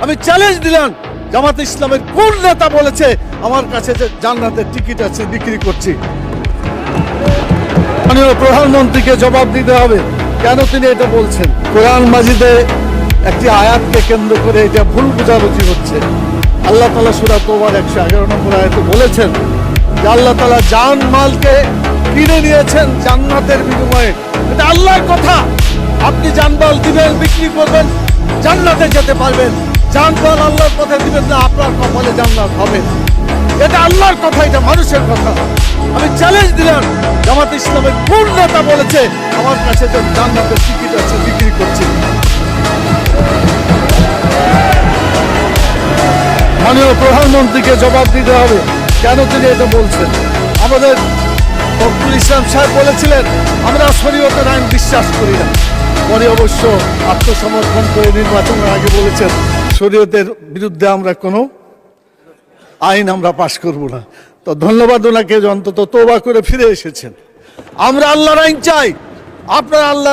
আমি চ্যালেঞ্জ দিলাম, জামাতে ইসলামের কোন নেতা বলেছে আমার কাছে যে জান্নাতের টিকিট আছে বিক্রি করছি? মাননীয় প্রধানমন্ত্রীকে জবাব দিতে হবে কেন তিনি এটা বলছেন। কোরআন মাজিদে একটি আয়াতকে কেন্দ্র করে এটা ভুল বোঝাবুঝি হচ্ছে। আল্লাহ তাআলা সূরা তওবার 111 নম্বর আয়াতে বলেছেন যে আল্লাহ তাআলা জান মালকে কিনে নিয়েছেন জান্নাতের বিনিময়ে। এটা আল্লাহর কথা। আপনি জানমাল দিবেন, বিক্রি করবেন, জান্নাতে যেতে পারবেন। জানমাল আল্লাহর পথে দিবেন না, আপনার কপালে জান্নাত হবে। এটা আল্লাহর কথা, এটা মানুষের কথা। আমি চ্যালেঞ্জ দিলাম, জামাতে ইসলামের কোন নেতা বলেছে আমার কাছে যে জান্নাতের টিকিট আছে বিক্রি করছি? মাননীয় প্রধানমন্ত্রীকে জবাব দিতে হবে কেন তিনি এটা বলছেন। আমাদের ফখরুল ইসলাম সাহেব বলেছিলেন আমরা শরীয়তের আইন বিশ্বাস করি না, পরে অবশ্য আত্মসমর্পণ করে নির্বাচনের আগে বলেছেন শরীয়তের বিরুদ্ধে আমরা কোনো আইন আমরা পাশ করব না। তো ধন্যবাদ ওনাকে, অন্তত তওবা করে ফিরে এসেছেন। আমরা আল্লাহর আইন চাই, আপনারা আল্লাহ